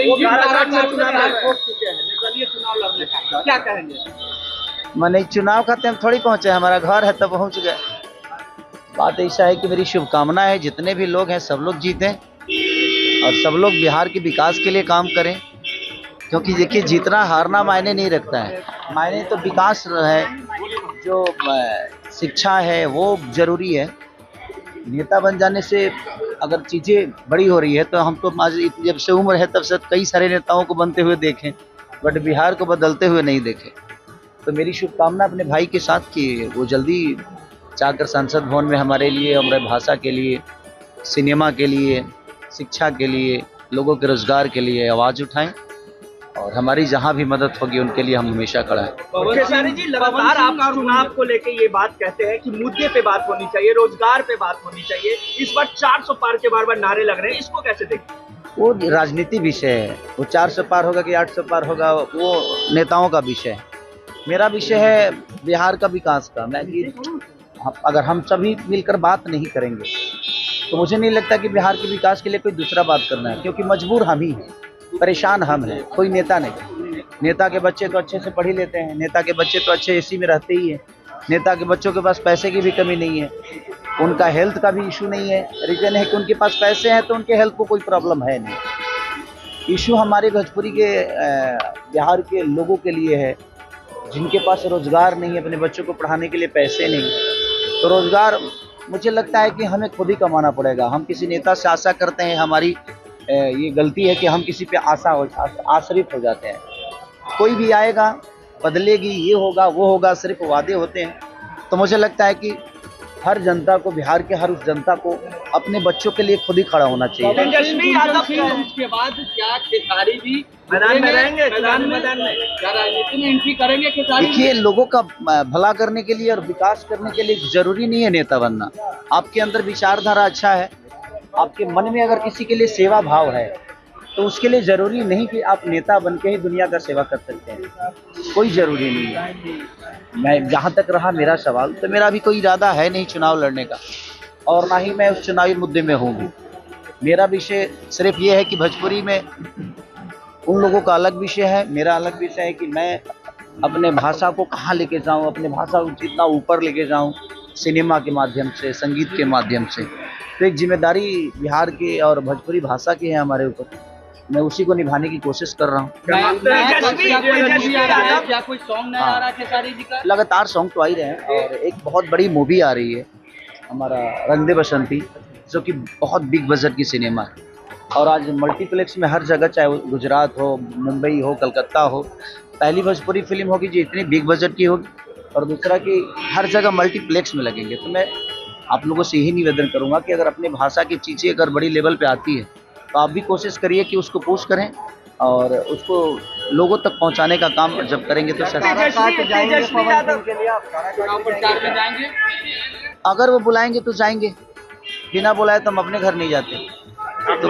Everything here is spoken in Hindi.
सिंह जी चुनाव लड़ने का क्या कहेंगे? मैंने चुनाव खाते हम थोड़ी पहुंचे, हमारा घर है तब पहुंच गए। बात ऐसा है कि मेरी शुभकामना है जितने भी लोग हैं सब लोग जीतें और सब लोग बिहार के विकास के लिए काम करें, क्योंकि देखिए जीतना हारना मायने नहीं रखता है, मायने तो विकास है, जो शिक्षा है वो जरूरी है। नेता बन जाने से अगर चीज़ें बड़ी हो रही है तो हम तो आज जब से उम्र है तब से कई सारे नेताओं को बनते हुए देखें, बट बिहार को बदलते हुए नहीं देखे। तो मेरी शुभकामना अपने भाई के साथ कि वो जल्दी जाकर संसद भवन में हमारे लिए, हमारे भाषा के लिए, सिनेमा के लिए, शिक्षा के लिए, लोगों के रोजगार के लिए आवाज़ उठाएं और हमारी जहां भी मदद होगी उनके लिए हम हमेशा खड़ा हैं। खेसारी जी, लगातार आप चुनाव को लेके ये बात कहते हैं कि मुद्दे पे बात होनी चाहिए, रोजगार पे बात होनी चाहिए। इस बार 400 पार के बार नारे लग रहे हैं, इसको कैसे देखें? वो राजनीति विषय है, वो 400 पार होगा कि 800 पार होगा वो नेताओं का विषय है। मेरा विषय है बिहार का विकास का। मैं अगर हम सभी मिलकर बात नहीं करेंगे तो मुझे नहीं लगता कि बिहार के विकास के लिए कोई दूसरा बात करना है, क्योंकि मजबूर हम ही हैं, परेशान हम हैं, कोई नेता नहीं। नेता के बच्चे तो अच्छे से पढ़ ही लेते हैं, नेता के बच्चे तो अच्छे एसी में रहते ही हैं, नेता के बच्चों के पास पैसे की भी कमी नहीं है, उनका हेल्थ का भी इशू नहीं है। रीजन है कि उनके पास पैसे हैं तो उनके हेल्थ को कोई प्रॉब्लम है नहीं। इशू हमारे भोजपुरी के बिहार के लोगों के लिए है जिनके पास रोजगार नहीं है, अपने बच्चों को पढ़ाने के लिए पैसे नहीं, तो रोजगार मुझे लगता है कि हमें खुद ही कमाना पड़ेगा। हम किसी नेता से आशा करते हैं, हमारी ये गलती है कि हम किसी पे आश्रित हो जाते हैं। कोई भी आएगा, बदलेगी, ये होगा वो होगा, सिर्फ वादे होते हैं। तो मुझे लगता है कि हर जनता को, बिहार के हर उस जनता को अपने बच्चों के लिए खुद ही खड़ा होना चाहिए। तेजस्वी यादव के बाद क्या खेसारी जी मैदान में रहेंगे? मैदान में क्या राजनीति में एंट्री करेंगे खेसारी? देखिए, लोगों का भला करने के लिए और विकास करने के लिए जरूरी नहीं है नेता बनना। आपके अंदर विचारधारा अच्छा है, आपके मन में अगर किसी के लिए सेवा भाव है तो उसके लिए जरूरी नहीं कि आप नेता बन के ही दुनिया का सेवा कर सकते हैं, कोई जरूरी नहीं है। मैं जहाँ तक रहा मेरा सवाल, तो मेरा भी कोई इरादा है नहीं चुनाव लड़ने का और ना ही मैं उस चुनावी मुद्दे में हूँ भी। मेरा विषय सिर्फ ये है कि भोजपुरी में उन लोगों का अलग विषय है, मेरा अलग विषय है कि मैं अपने भाषा को कहाँ लेके जाऊँ, अपने भाषा को जितना ऊपर लेके जाऊँ, सिनेमा के माध्यम से, संगीत के माध्यम से। तो एक जिम्मेदारी बिहार की और भोजपुरी भाषा की है हमारे ऊपर, मैं उसी को निभाने की कोशिश कर रहा हूँ। क्या कोई सॉन्ग नहीं आ रहा खेसारी जी का? लगातार सॉन्ग तो आ ही रहे हैं और एक बहुत बड़ी मूवी आ रही है हमारा रंग दे बसंती, जो कि बहुत बिग बजट की सिनेमा है और आज मल्टीप्लेक्स में हर जगह, चाहे वो गुजरात हो, मुंबई हो, कलकत्ता हो, पहली भोजपुरी फिल्म होगी जो इतनी बिग बजट की होगी और दूसरा कि हर जगह मल्टीप्लेक्स में लगेंगे। तो मैं आप लोगों से यही निवेदन करूंगा कि अगर अपने भाषा की चीज़ें अगर बड़ी लेवल पे आती है तो आप भी कोशिश करिए कि उसको पुश करें और उसको लोगों तक पहुंचाने का काम जब करेंगे तो अगर वो बुलाएंगे तो जाएंगे, बिना बुलाए तो हम अपने घर नहीं जाते। तो